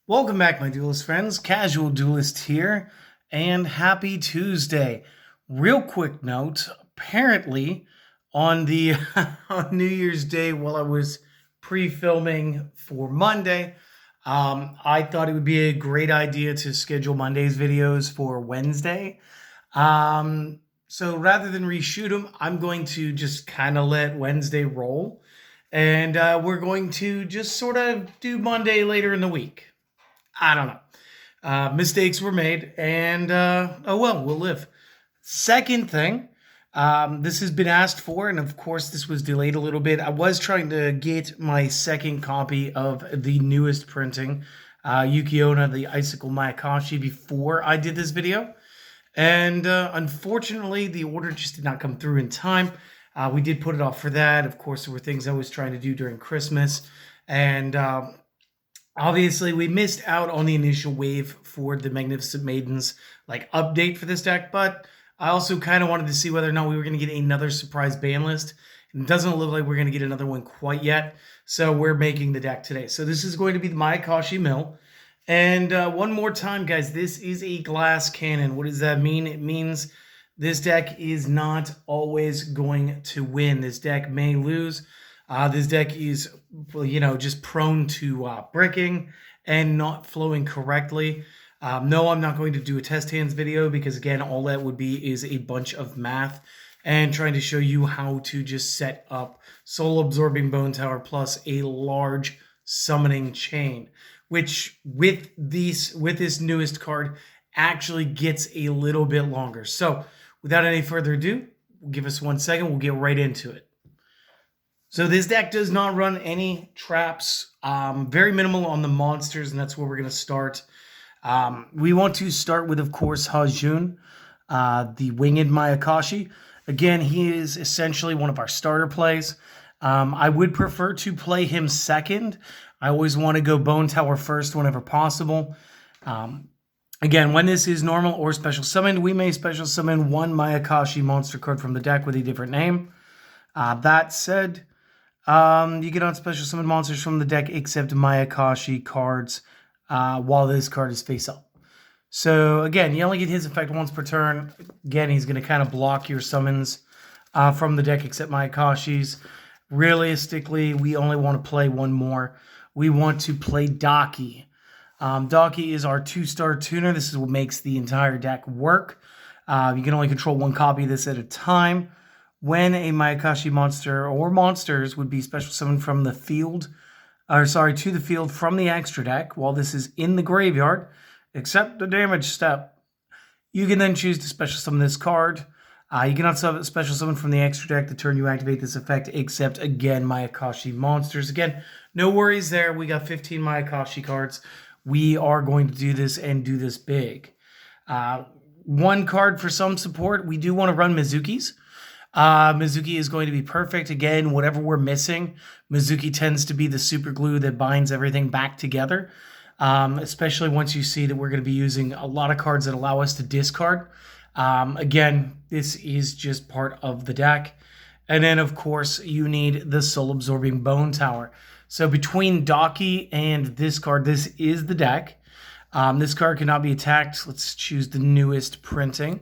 Welcome back, my Duelist friends. Casual Duelist here, and happy Tuesday. Real quick note, apparently on the on New Year's Day while I was pre-filming for Monday, I thought it would be a great idea to schedule Monday's videos for Wednesday. So rather than reshoot them, I'm going to just kind of let Wednesday roll, and we're going to just sort of do Monday later in the week. I don't know. Mistakes were made, and oh well, we'll live. Second thing, this has been asked for, and of course, this was delayed a little bit. I was trying to get my second copy of the newest printing, Yuki-Onna, the Icicle Mayakashi, before I did this video. And unfortunately, the order just did not come through in time. We did put it off for that. Of course, there were things I was trying to do during Christmas, and obviously, we missed out on the initial wave for the Magnificent Maidens like update for this deck, but I also kind of wanted to see whether or not we were going to get another surprise ban list. And it doesn't look like we're going to get another one quite yet, so we're making the deck today. So this is going to be the Mayakashi Mill. And one more time, guys, this is a glass cannon. What does that mean? It means this deck is not always going to win. This deck may lose. This deck is, just prone to bricking and not flowing correctly. No, I'm not going to do a test hands video because, again, all that would be is a bunch of math and trying to show you how to just set up Soul Absorbing Bone Tower plus a large summoning chain, which with this newest card actually gets a little bit longer. So without any further ado, give us 1 second. We'll get right into it. So this deck does not run any traps, very minimal on the monsters, and that's where we're going to start. We want to start with, of course, Hajun, the Winged Mayakashi. Again, he is essentially one of our starter plays. I would prefer to play him second. I always want to go Bone Tower first whenever possible. Again, when this is normal or special summoned, we may special summon one Mayakashi monster card from the deck with a different name. That said, you cannot special summon monsters from the deck except Mayakashi cards while this card is face up. So again, you only get his effect once per turn. Again, he's going to kind of block your summons from the deck except Mayakashi's. Realistically, we only want to play one more. We want to play Daki. Daki is our 2-star tuner. This is what makes the entire deck work. You can only control one copy of this at a time. When a Mayakashi monster or monsters would be special summoned from the field, to the field from the extra deck while this is in the graveyard, except the damage step, you can then choose to special summon this card. You cannot special summon from the extra deck the turn you activate this effect, except, again, Mayakashi monsters. Again, no worries there. We got 15 Mayakashi cards. We are going to do this and do this big. One card for some support. We do want to run Mizuki's. Mizuki is going to be perfect. Again, whatever we're missing, Mizuki tends to be the super glue that binds everything back together, especially once you see that we're going to be using a lot of cards that allow us to discard. Again, this is just part of the deck. And then, of course, you need the Soul Absorbing Bone Tower. So between Daki and this card, this is the deck. This card cannot be attacked. Let's choose the newest printing.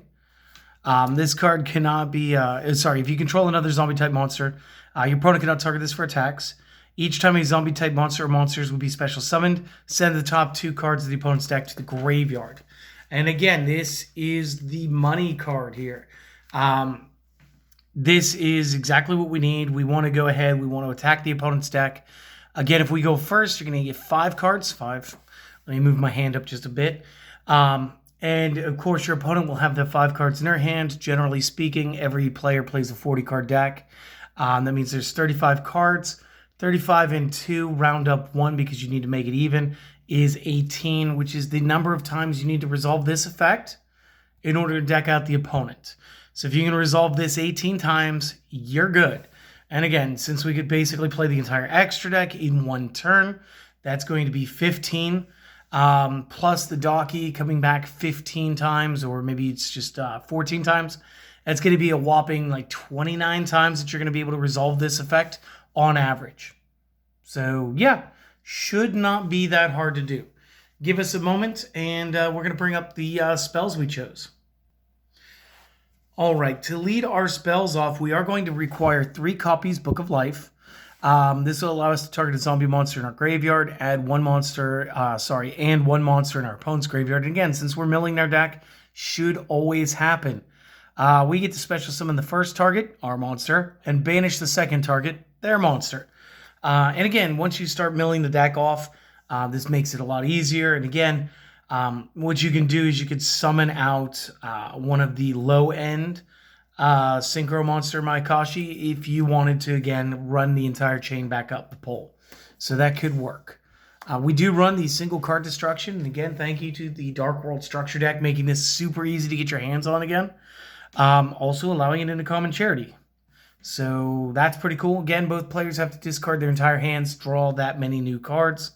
This card cannot be, if you control another zombie-type monster, your opponent cannot target this for attacks. Each time a zombie-type monster or monsters would be special summoned, send the top 2 cards of the opponent's deck to the graveyard. And again, this is the money card here. This is exactly what we need. We want to go ahead. We want to attack the opponent's deck. Again, if we go first, you're going to get 5 cards. 5. Let me move my hand up just a bit. And, of course, your opponent will have the 5 cards in their hand. Generally speaking, every player plays a 40-card deck. That means there's 35 cards. 35 and 2, round up 1 because you need to make it even, is 18, which is the number of times you need to resolve this effect in order to deck out the opponent. So if you can resolve this 18 times, you're good. And again, since we could basically play the entire extra deck in 1 turn, that's going to be 15. Plus the Daki coming back 15 times, or maybe it's just 14 times. That's going to be a whopping like 29 times that you're going to be able to resolve this effect on average. So yeah, should not be that hard to do. give us a moment, and we're going to bring up the spells we chose. All right, to lead our spells off, we are going to require 3 copies Book of Life. This will allow us to target a zombie monster in our graveyard, add one monster, and one monster in our opponent's graveyard. And again, since we're milling our deck, should always happen. We get to special summon the first target, our monster, and banish the second target, their monster. And again, once you start milling the deck off, this makes it a lot easier. And again, what you can do is you could summon out one of the low-end Synchro Monster Mayakashi if you wanted to, again, run the entire chain back up the pole. So that could work. We do run the single card destruction. And again, thank you to the Dark World structure deck, making this super easy to get your hands on again. Also allowing it into common charity. So that's pretty cool. Again, both players have to discard their entire hands, draw that many new cards.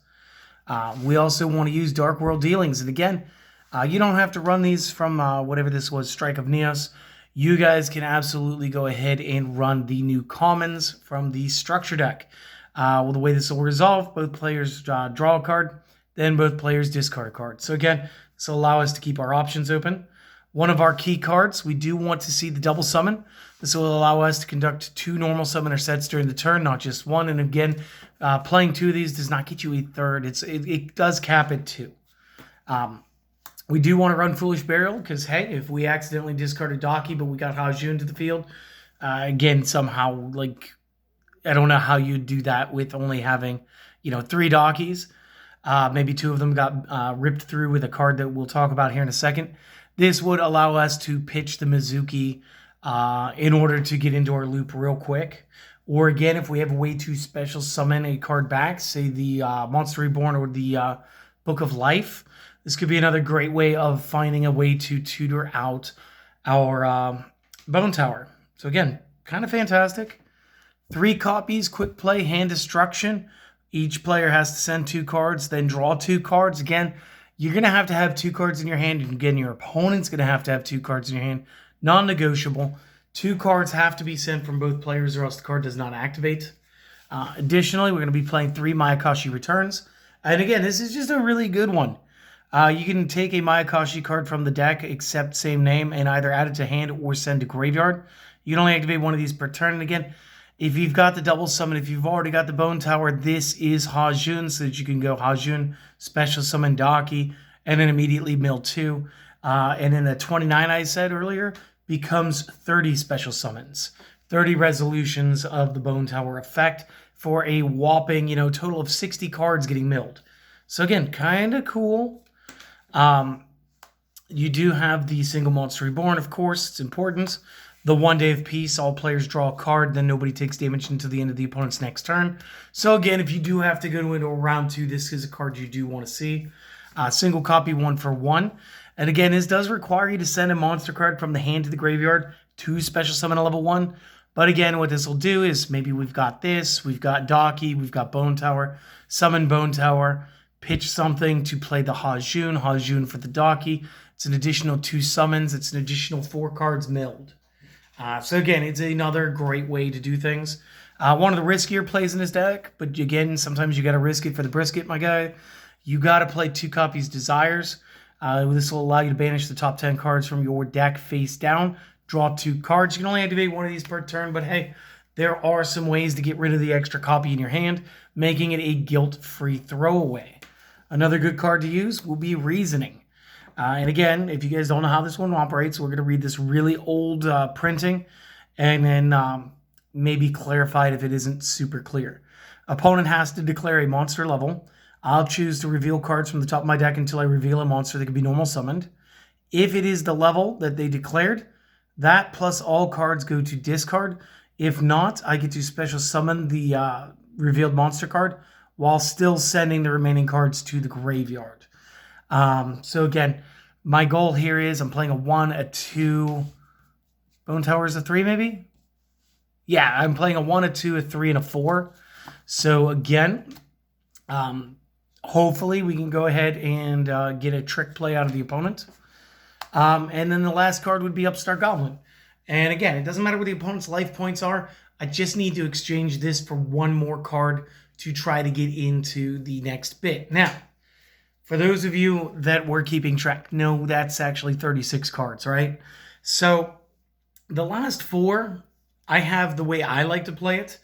We also want to use Dark World Dealings. And again, you don't have to run these from whatever this was, Strike of Neos. You guys can absolutely go ahead and run the new commons from the structure deck. Well, the way this will resolve, both players draw a card, then both players discard a card. So again, this will allow us to keep our options open. One of our key cards, we do want to see the double summon. This will allow us to conduct 2 normal summoner sets during the turn, not just one. And again, playing 2 of these does not get you a third. It does cap at 2. We do want to run Foolish Burial because, hey, if we accidentally discarded Daki, but we got Hajun to the field, again, somehow, like, I don't know how you do that with only having, 3 Dakis. Maybe 2 of them got ripped through with a card that we'll talk about here in a second. This would allow us to pitch the Mizuki in order to get into our loop real quick. Or again, if we have a way to special summon a card back, say the Monster Reborn or the Book of Life, this could be another great way of finding a way to tutor out our Bone Tower. So again, kind of fantastic. 3 copies, quick play, hand destruction. Each player has to send 2 cards, then draw 2 cards. Again, you're going to have 2 cards in your hand. And again, your opponent's going to have 2 cards in your hand. Non-negotiable. 2 cards have to be sent from both players or else the card does not activate. Additionally, we're going to be playing 3 Mayakashi returns. And again, this is just a really good one. You can take a Mayakashi card from the deck, accept same name, and either add it to hand or send to graveyard. You can only activate one of these per turn. And again, if you've got the double summon, if you've already got the Bone Tower, this is Hajun, so that you can go Hajun, special summon Daki, and then immediately mill 2. And then the 29 I said earlier becomes 30 special summons, 30 resolutions of the Bone Tower effect for a whopping, total of 60 cards getting milled. So again, kind of cool. You do have the single Monster Reborn, of course. It's important. The 1 Day of Peace, all players draw a card, then nobody takes damage until the end of the opponent's next turn. So again, if you do have to go into a round 2, this is a card you do want to see. Single copy 1 for 1. And again, this does require you to send a monster card from the hand to the graveyard to special summon a level 1. But again, what this will do is maybe we've got this, we've got Daki, we've got Bone Tower, summon Bone Tower, pitch something to play the Hajun for the Daki. It's an additional 2 summons. It's an additional 4 cards milled. So again, it's another great way to do things. One of the riskier plays in this deck, but again, sometimes you got to risk it for the brisket, my guy. You got to play 2 copies Desires. This will allow you to banish the top 10 cards from your deck face down. Draw 2 cards. You can only activate 1 of these per turn, but hey, there are some ways to get rid of the extra copy in your hand, making it a guilt-free throwaway. Another good card to use will be Reasoning. And again, if you guys don't know how this one operates, we're going to read this really old printing and then maybe clarify it if it isn't super clear. Opponent has to declare a monster level. I'll choose to reveal cards from the top of my deck until I reveal a monster that can be normal summoned. If it is the level that they declared, that plus all cards go to discard. If not, I get to special summon the revealed monster card while still sending the remaining cards to the graveyard. So again, my goal here is I'm playing a 1, a 2, Bone Tower is a 3 maybe? Yeah, I'm playing a 1, a 2, a 3, and a 4. So again, hopefully we can go ahead and get a trick play out of the opponent. And then the last card would be Upstart Goblin. And again, it doesn't matter what the opponent's life points are. I just need to exchange this for 1 more card to try to get into the next bit. Now, For those of you that were keeping track, no, that's actually 36 cards, right? So the last 4, I have the way I like to play it.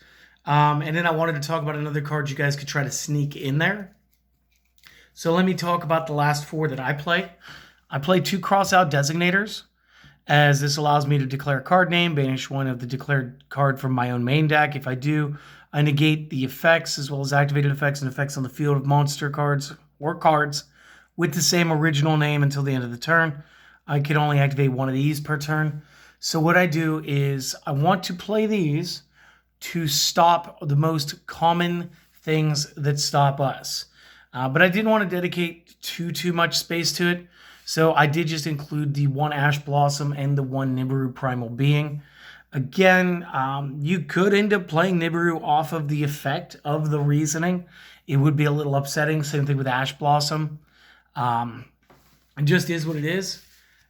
And then I wanted to talk about another card you guys could try to sneak in there. So let me talk about the last 4 that I play. I play 2 cross-out designators, as this allows me to declare a card name, banish one of the declared card from my own main deck. If I do, I negate the effects as well as activated effects and effects on the field of monster cards or cards with the same original name until the end of the turn. I can only activate one of these per turn. So what I do is I want to play these to stop the most common things that stop us. But I didn't want to dedicate too much space to it. So I did just include the 1 Ash Blossom and the 1 Nibiru Primal Being. Again, you could end up playing Nibiru off of the effect of the reasoning. It would be a little upsetting. Same thing with Ash Blossom. It just is what it is.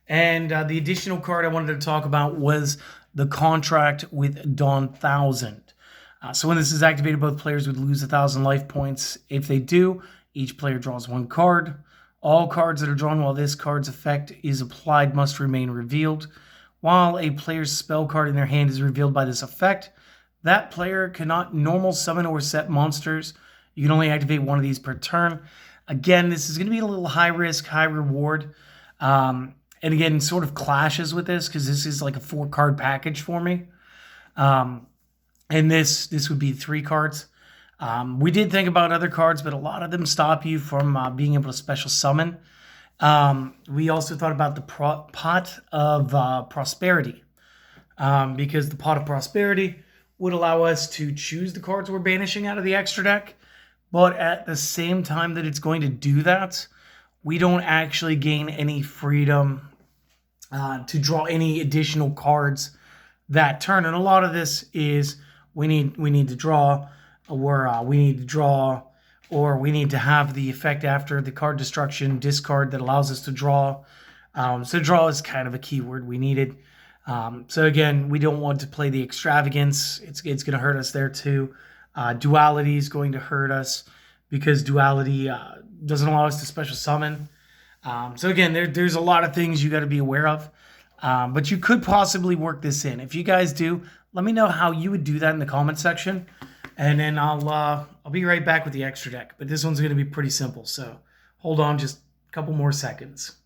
And the additional card I wanted to talk about was the contract with Dawn Thousand. So when this is activated, both players would lose 1,000 life points. If they do, each player draws 1 card. All cards that are drawn while this card's effect is applied must remain revealed. While a player's spell card in their hand is revealed by this effect, that player cannot normal summon or set monsters. You can only activate 1 of these per turn. Again, this is going to be a little high risk, high reward. And again, sort of clashes with this because this is like a 4-card package for me. And this would be 3 cards. We did think about other cards, but a lot of them stop you from being able to special summon. We also thought about the Pot of Prosperity, because the Pot of Prosperity would allow us to choose the cards we're banishing out of the extra deck, but at the same time that it's going to do that, we don't actually gain any freedom to draw any additional cards that turn. And a lot of this is we need to draw, or we need to have the effect after the card destruction discard that allows us to draw. So draw is kind of a keyword we needed. So again, we don't want to play the extravagance. It's going to hurt us there too. Duality is going to hurt us because duality doesn't allow us to special summon. So again, there's a lot of things you got to be aware of. But you could possibly work this in. If you guys do, let me know how you would do that in the comment section. And then I'll be right back with the extra deck. But this one's going to be pretty simple. So hold on just a couple more seconds.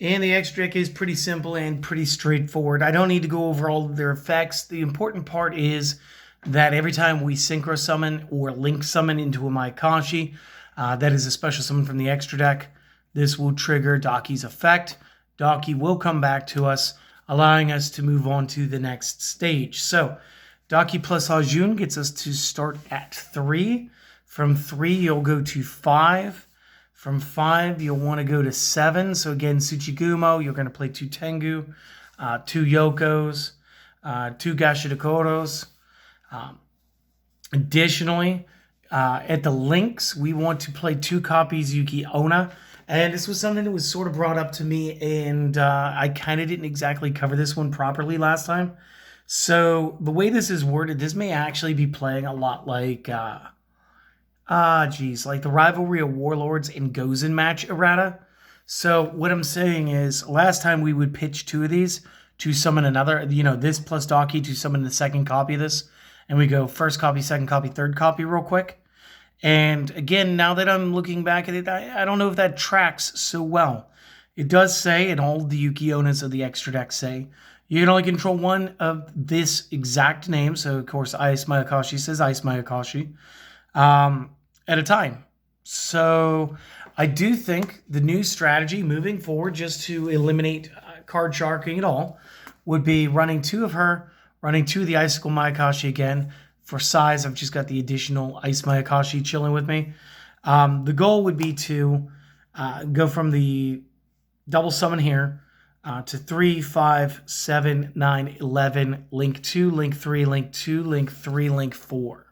And the extra deck is pretty simple and pretty straightforward. I don't need to go over all of their effects. The important part is that every time we synchro summon or link summon into a Mayakashi, that is a special summon from the extra deck, this will trigger Daki's effect. Daki will come back to us, allowing us to move on to the next stage. So Daki plus Hajun gets us to start at 3. From 3, you'll go to 5. From 5, you'll want to go to 7. So again, Tsuchigumo, you're going to play 2 Tengu, 2 Yokos, 2 Gashidokoros. Additionally, at the links, we want to play 2 copies Yuki Onna. And this was something that was sort of brought up to me, and I kind of didn't exactly cover this one properly last time. So the way this is worded, this may actually be playing a lot like, like the Rivalry of Warlords and Gozen match errata. So what I'm saying is, last time we would pitch 2 of these to summon another, this plus Daki to summon the second copy of this. And we go first copy, second copy, third copy real quick. And again, now that I'm looking back at it, I don't know if that tracks so well. It does say, and all the Yuki Onnas of the extra deck say, you can only control 1 of this exact name. So, of course, Ice Mayakashi says Ice Mayakashi at a time. So I do think the new strategy moving forward, just to eliminate card sharking at all, would be running 2 of her, running 2 of the Icicle Mayakashi again. For size, I've just got the additional Ice Mayakashi chilling with me. The goal would be to go from the double summon here to 3, 5, 7, 9, 11, link 2, link 3, link 2, link 3, link 4.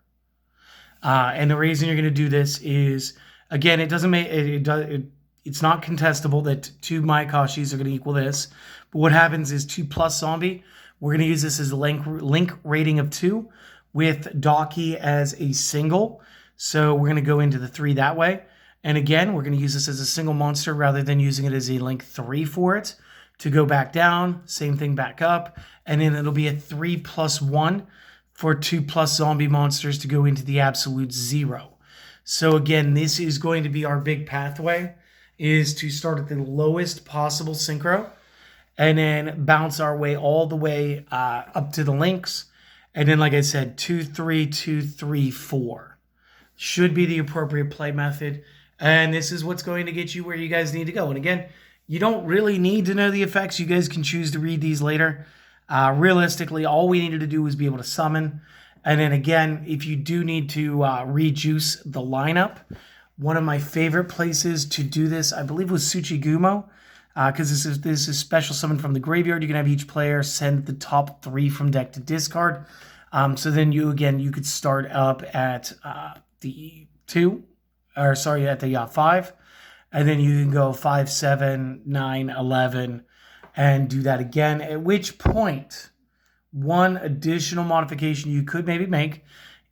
And the reason you're going to do this is, again, it doesn't make it's not contestable that 2 Mayakashis are going to equal this. But what happens is 2 plus zombie. We're going to use this as a link rating of 2 with Daki as a single. So we're going to go into the 3 that way. And again, we're going to use this as a single monster rather than using it as a link 3 for it. To go back down, same thing back up. And then it'll be a 3+1 for 2+ zombie monsters to go into the absolute 0. So again, this is going to be our big pathway, is to start at the lowest possible synchro and then bounce our way all the way up to the links. And then, like I said, 2, 3, 2, 3, 4 should be the appropriate play method. And this is what's going to get you where you guys need to go. And again, you don't really need to know the effects. You guys can choose to read these later. Realistically, all we needed to do was be able to summon. And then again, if you do need to rejuice the lineup, one of my favorite places to do this, I believe, was Tsuchigumo, because this is special summon from the graveyard. You can have each player send the top 3 from deck to discard. So then you could start up at the 5, and then you can go 5, 7, 9, 11, and do that again. At which point, one additional modification you could maybe make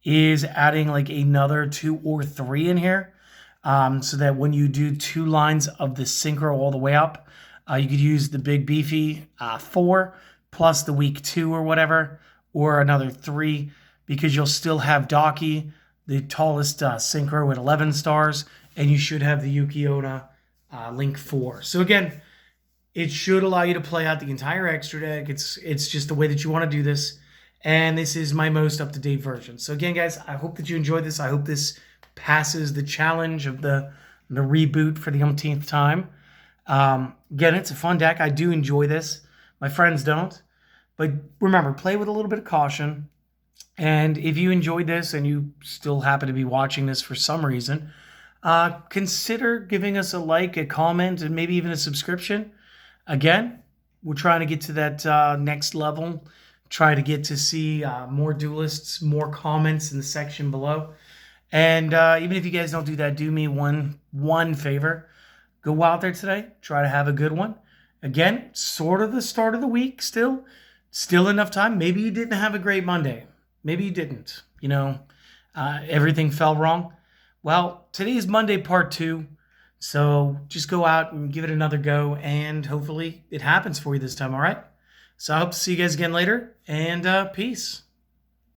is adding like another 2 or 3 in here, so that when you do 2 lines of the synchro all the way up, you could use the big beefy 4 plus the weak 2 or whatever, or another 3, because you'll still have Daki, the tallest synchro at 11 stars, and you should have the Yuki-Onna link 4. So again, it should allow you to play out the entire extra deck. It's just the way that you want to do this. And this is my most up-to-date version. So again, guys, I hope that you enjoyed this. I hope this passes the challenge of the reboot for the umpteenth time. Again, it's a fun deck. I do enjoy this. My friends don't. But remember, play with a little bit of caution. And if you enjoyed this and you still happen to be watching this for some reason, consider giving us a like, a comment, and maybe even a subscription. Again, we're trying to get to that next level. Try to get to see more duelists, more comments in the section below. And even if you guys don't do that, do me one favor. Go out there today. Try to have a good one. Again, sort of the start of the week still. Still enough time. Maybe you didn't have a great Monday. Maybe you didn't. Everything fell wrong. Well, today is Monday part 2. So just go out and give it another go, and hopefully it happens for you this time, all right? So I hope to see you guys again later, and peace.